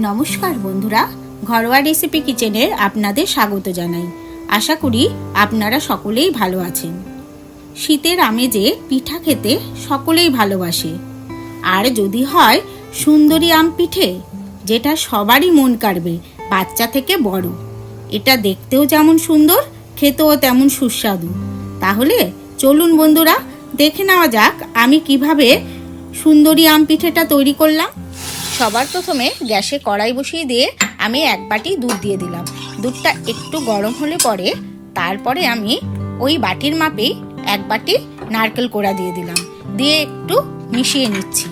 নমস্কার বন্ধুরা, ঘরোয়া রেসিপি কিচেনের আপনাদের স্বাগত জানাই। আশা করি আপনারা সকলেই ভালো আছেন। শীতের আমেজে পিঠা খেতে সকলেই ভালোবাসে, আর যদি হয় সুন্দরী আম পিঠে, যেটা সবারই মন কাড়বে, বাচ্চা থেকে বড়। এটা দেখতেও যেমন সুন্দর, খেতেও তেমন সুস্বাদু। তাহলে চলুন বন্ধুরা, দেখে নেওয়া যাক আমি কিভাবে সুন্দরী আম পিঠেটা তৈরি করলাম। সবার প্রথমে গ্যাসে কড়াই বসিয়ে দিয়ে আমি এক বাটি দুধ দিয়ে দিলাম। দুধটা একটু গরম হলে পরে তারপরে আমি ওই বাটির মাপেই এক বাটি নারকেল কোড়া দিয়ে দিলাম, দিয়ে একটু মিশিয়ে নিচ্ছি।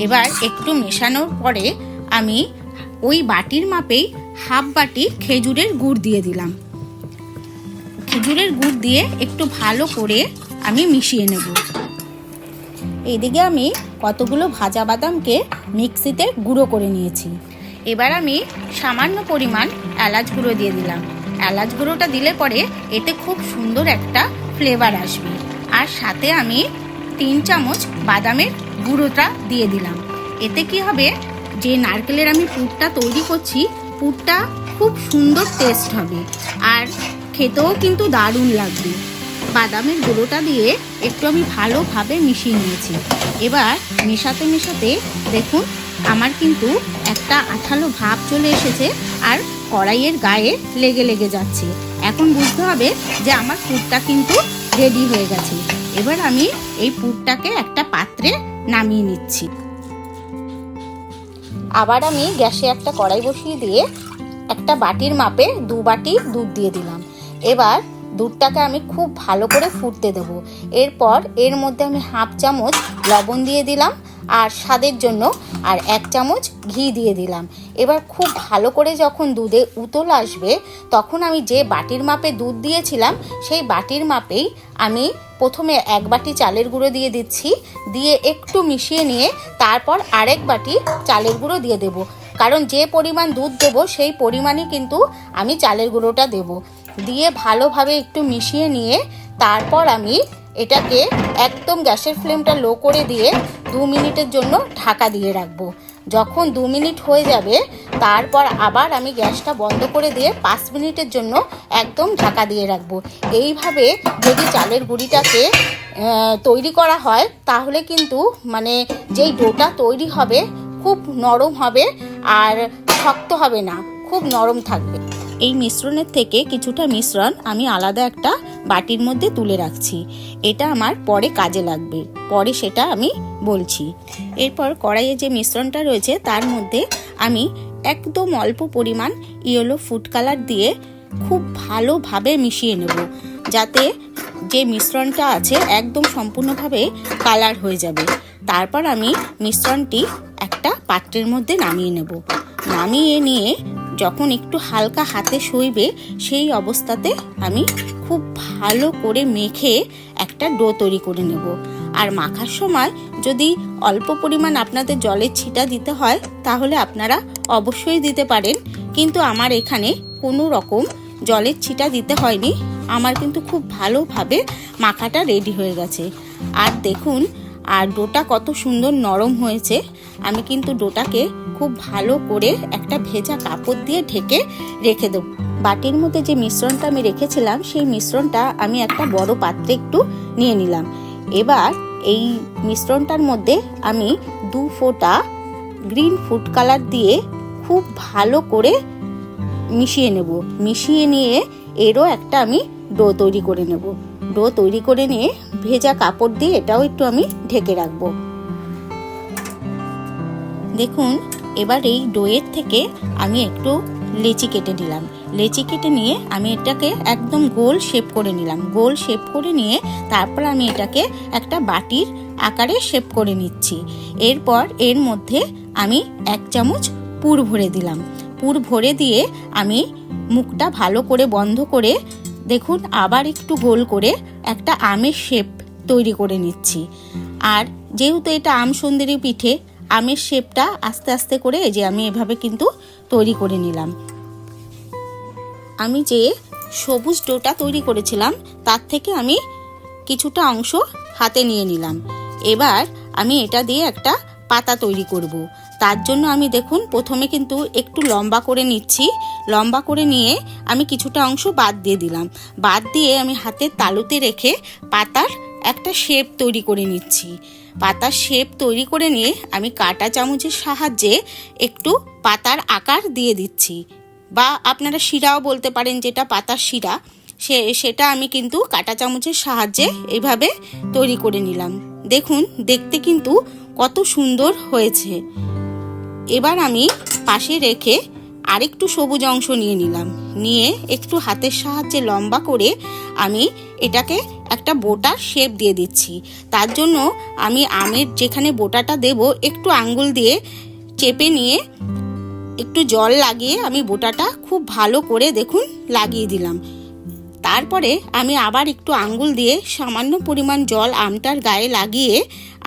এবার একটু মেশানোর পরে আমি ওই বাটির মাপেই হাফ বাটি খেজুরের গুড় দিয়ে দিলাম। খেজুরের গুড় দিয়ে একটু ভালো করে আমি মিশিয়ে নেব। এইদিকে আমি কতগুলো ভাজা বাদামকে মিক্সিতে গুঁড়ো করে নিয়েছি। এবার আমি সামান্য পরিমাণ এলাচ গুঁড়ো দিয়ে দিলাম। এলাচ গুঁড়োটা দিলে পরে এতে খুব সুন্দর একটা ফ্লেভার আসবে। আর সাথে আমি 3 চামচ বাদামের গুঁড়োটা দিয়ে দিলাম। এতে কি হবে, যে নারকেলের আমি পুরটা তৈরি করছি, পুরটা খুব সুন্দর টেস্ট হবে আর খেতেও কিন্তু দারুণ লাগবে। বাদামের গুঁড়োটা দিয়ে একটু আমি ভালোভাবে মিশিয়ে নিয়েছি। এবার মেশাতে মেশাতে দেখুন আমার কিন্তু একটা আঠালো ভাব চলে এসেছে আর কড়াইয়ের গায়ে লেগে লেগে যাচ্ছে। এখন বুঝতে হবে যে আমার পুরটা কিন্তু রেডি হয়ে গেছে। এবার আমি এই পুরটাকে একটা পাত্রে নামিয়ে নিচ্ছি। আবার আমি গ্যাসে একটা কড়াই বসিয়ে দিয়ে একটা বাটির মাপে 2 বাটি দুধ দিয়ে দিলাম। এবার দুধটাকে আমি খুব ভালো করে ফুটতে দেবো। এরপর এর মধ্যে আমি হাফ চামচ লবণ দিয়ে দিলাম আর স্বাদের জন্য, আর 1 চামচ ঘি দিয়ে দিলাম। এবার খুব ভালো করে যখন দুধে উতল আসবে, তখন আমি যে বাটির মাপে দুধ দিয়েছিলাম সেই বাটির মাপেই আমি প্রথমে 1 বাটি চালের গুঁড়ো দিয়ে দিচ্ছি, দিয়ে একটু মিশিয়ে নিয়ে তারপর আরেক বাটি চালের গুঁড়ো দিয়ে দেব। কারণ যে পরিমাণ দুধ দেবো সেই পরিমাণই কিন্তু আমি চালের গুঁড়োটা দেবো। দিয়ে ভালোভাবে একটু মিশিয়ে নিয়ে তারপর আমি এটাকে একদম গ্যাসের ফ্লেমটা লো করে দিয়ে 2 মিনিটের জন্য ঢাকা দিয়ে রাখবো। যখন 2 মিনিট হয়ে যাবে তারপর আবার আমি গ্যাসটা বন্ধ করে দিয়ে 5 মিনিটের জন্য একদম ঢাকা দিয়ে রাখবো। এইভাবে যদি চালের গুঁড়িটাকে তৈরি করা হয় তাহলে কিন্তু যেই ডোটা তৈরি হবে খুব নরম হবে আর শক্ত হবে না, খুব নরম থাকবে। এই মিশ্রণের থেকে কিছুটা মিশ্রণ আমি আলাদা একটা বাটির মধ্যে তুলে রাখছি। এটা আমার পরে কাজে লাগবে, পরে সেটা আমি বলছি। এরপর কড়াইয়ে যে মিশ্রণটা রয়েছে তার মধ্যে আমি একদম অল্প পরিমাণ ইয়েলো ফুড কালার দিয়ে খুব ভালোভাবে মিশিয়ে নেব, যাতে যে মিশ্রণটা আছে একদম সম্পূর্ণভাবে কালার হয়ে যাবে। তারপর আমি মিশ্রণটি একটা পাত্রের মধ্যে নামিয়ে নেব। নামিয়ে নিয়ে যখন একটু হালকা হাতে সইবে সেই অবস্থাতে আমি খুব ভালো করে মেখে একটা ডো তৈরি করে নেব। আর মাখার সময় যদি অল্প পরিমাণ আপনাদের জলের ছিটা দিতে হয় তাহলে আপনারা অবশ্যই দিতে পারেন, কিন্তু আমার এখানে কোনো রকম জলের ছিটা দিতে হয়নি। আমার কিন্তু খুব ভালোভাবে মাখাটা রেডি হয়ে গেছে। আর দেখুন আর ডোটা কত সুন্দর নরম হয়েছে। আমি কিন্তু ডোটাকে খুব ভালো করে একটা ভেজা কাপড় দিয়ে ঢেকে রেখে দেব। বাটির মধ্যে যে মিশ্রণটা আমি রেখেছিলাম সেই মিশ্রণটা আমি একটা বড় পাত্রে একটু নিয়ে নিলাম। এবার এই মিশ্রণটার মধ্যে আমি 2 ফোঁটা গ্রিন ফুড কালার দিয়ে খুব ভালো করে মিশিয়ে নেব। মিশিয়ে নিয়ে এরও একটা আমি ডো তৈরি করে নেব। ডো তৈরি করে নিয়ে ভেজা কাপড় দিয়ে এটাও একটু আমি ঢেকে রাখবো। দেখুন এবার এই ডোয়ের থেকে আমি একটু লেচি কেটে নিলাম। লেচি কেটে নিয়ে আমি এটাকে একদম গোল শেপ করে নিলাম। গোল শেপ করে নিয়ে তারপর আমি এটাকে একটা বাটির আকারে শেপ করে নিচ্ছি। এরপর এর মধ্যে আমি 1 চামচ পুর ভরে দিলাম। পুর ভরে দিয়ে আমি মুখটা ভালো করে বন্ধ করে দেখুন আবার একটু গোল করে একটা আমের শেপ তৈরি করে নিচ্ছি। আর যেহেতু এটা আম সুন্দরী পিঠে, আমের শেপটা আস্তে আস্তে করে যে আমি এভাবে কিন্তু তৈরি করে নিলাম। আমি যে সবুজ ডোটা তৈরি করেছিলাম তার থেকে আমি কিছুটা অংশ হাতে নিয়ে নিলাম। এবার আমি এটা দিয়ে একটা পাতা তৈরি করব। তার জন্য আমি দেখুন প্রথমে কিন্তু একটু লম্বা করে নিচ্ছি। লম্বা করে নিয়ে আমি কিছুটা অংশ বাদ দিয়ে দিলাম। বাদ দিয়ে আমি হাতের তালুতে রেখে পাতার একটা শেপ তৈরি করে নিচ্ছি। পাতার শেপ তৈরি করে নিয়ে আমি কাঁটা চামচের সাহায্যে একটু পাতার আকার দিয়ে দিচ্ছি, বা আপনারা শিরাও বলতে পারেন, যেটা পাতার শিরা সেটা আমি কিন্তু কাঁটা চামচের সাহায্যে এইভাবে তৈরি করে নিলাম। দেখুন দেখতে কিন্তু কত সুন্দর হয়েছে। এবার আমি পাশে রেখে আরেকটু সবুজ অংশ নিয়ে নিলাম, নিয়ে একটু হাতের সাহায্যে লম্বা করে আমি এটাকে একটা বোটার শেপ দিয়ে দিচ্ছি। তার জন্য আমি আমের যেখানে বোটাটা দেব একটু আঙ্গুল দিয়ে চেপে নিয়ে একটু জল লাগিয়ে আমি বোটাটা খুব ভালো করে দেখুন লাগিয়ে দিলাম। তারপরে আমি আবার একটু আঙ্গুল দিয়ে সামান্য পরিমাণ জল আমটার গায়ে লাগিয়ে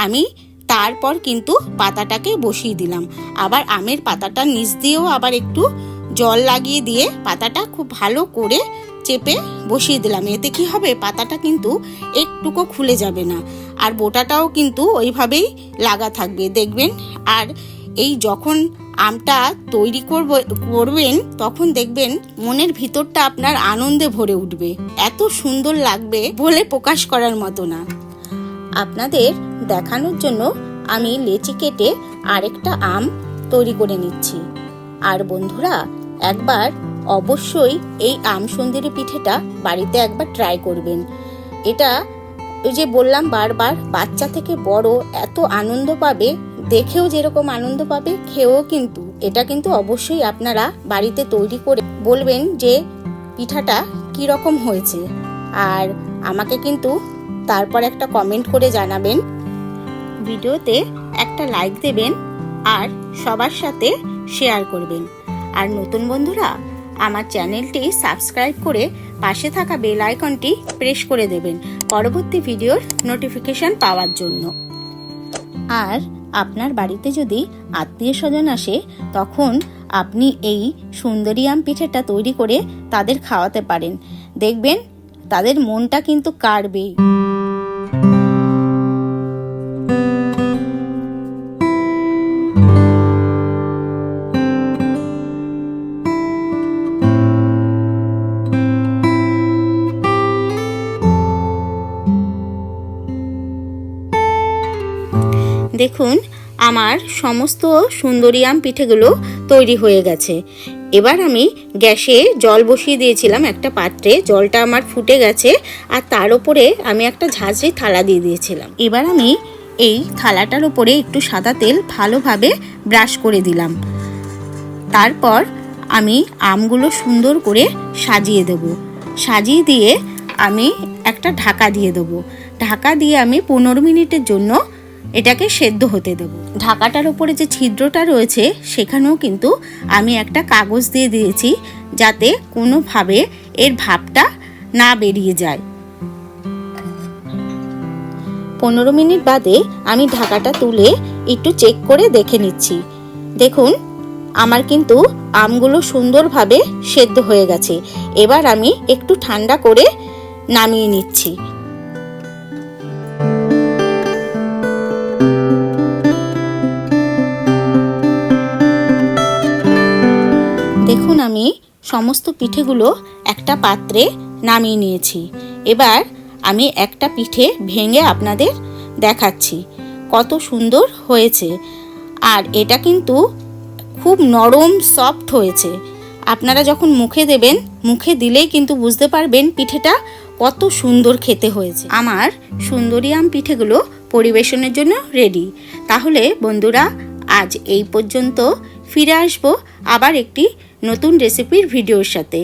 আমি তারপর কিন্তু পাতাটাকে বসিয়ে দিলাম। আবার আমের পাতাটার নিচ দিয়েও আবার একটু জল লাগিয়ে দিয়ে পাতাটা খুব ভালো করে চেপে বসিয়ে দিলাম। এতে কি হবে, পাতাটা কিন্তু একটুকু খুলে যাবে না, আর বোটাটাও কিন্তু ওইভাবেই লাগা থাকবে দেখবেন। আর এই যখন আমটা তৈরি করবেন তখন দেখবেন মনের ভিতরটা আপনার আনন্দে ভরে উঠবে, এত সুন্দর লাগবে বলে প্রকাশ করার মতো না। আপনাদের দেখানোর জন্য আমি লেচি কেটে আরেকটা আম তৈরি করে নিচ্ছি। আর বন্ধুরা, একবার অবশ্যই এই আম সন্দেরি পিঠেটা বাড়িতে একবার ট্রাই করবেন। এটা ওই যে বললাম বারবার, বাচ্চা থেকে বড় এত আনন্দ পাবে, দেখেও যেরকম আনন্দ পাবে খেয়েও কিন্তু এটা কিন্তু অবশ্যই আপনারা বাড়িতে তৈরি করে বলবেন যে পিঠাটা কি রকম হয়েছে। আর আমাকে কিন্তু তারপর একটা কমেন্ট করে জানাবেন, ভিডিওতে একটা লাইক দেবেন আর সবার সাথে শেয়ার করবেন। আর নতুন বন্ধুরা আমার চ্যানেলটি সাবস্ক্রাইব করে পাশে থাকা বেল আইকনটি প্রেস করে দেবেন পরবর্তী ভিডিওর নোটিফিকেশন পাওয়ার জন্য। আর আপনার বাড়িতে যদি আত্মীয় স্বজন আসে তখন আপনি এই সুন্দরী আম পিঠেটা তৈরি করে তাদের খাওয়াতে পারেন, দেখবেন তাদের মনটা কিন্তু কাড়বেই। দেখুন আমার সমস্ত সুন্দরী আম পিঠেগুলো তৈরি হয়ে গেছে। এবার আমি গ্যাসে জল বসিয়ে দিয়েছিলাম একটা পাত্রে, জলটা আমার ফুটে গেছে, আর তার উপরে আমি একটা ঝাঁঝরি থালা দিয়ে দিয়েছিলাম। এবার আমি এই থালাটার উপরে একটু সাদা তেল ভালোভাবে ব্রাশ করে দিলাম। তারপর আমি আমগুলো সুন্দর করে সাজিয়ে দেব। সাজিয়ে দিয়ে আমি একটা ঢাকা দিয়ে দেবো। ঢাকা দিয়ে আমি 15 মিনিটের জন্য এটাকে সেদ্ধ হতে দেব। ঢাকাটার উপরে যে ছিদ্রটা রয়েছে সেখানেও কিন্তু আমি একটা কাগজ দিয়ে দিয়েছি, যাতে কোনোভাবে এর ভাপটা না বেরিয়ে যায়। 15 মিনিট বাদে আমি ঢাকাটা তুলে একটু চেক করে দেখে নিচ্ছি। দেখুন আমার কিন্তু আমগুলো সুন্দরভাবে সেদ্ধ হয়ে গেছে। এবার আমি একটু ঠান্ডা করে নামিয়ে নিচ্ছি। দেখুন আমি সমস্ত পিঠেগুলো একটা পাত্রে নামিয়ে নিয়েছি। এবার আমি একটা পিঠে ভেঙে আপনাদের দেখাচ্ছি কত সুন্দর হয়েছে। আর এটা কিন্তু খুব নরম সফট হয়েছে। আপনারা যখন মুখে দেবেন, মুখে দিলেই কিন্তু বুঝতে পারবেন পিঠেটা কত সুন্দর খেতে হয়েছে। আমার সুন্দরী আম পিঠেগুলো পরিবেশনের জন্য রেডি। তাহলে বন্ধুরা আজ এই পর্যন্ত, ফিরে আসবো আবার একটি নতুন রেসিপির ভিডিওর সাথে।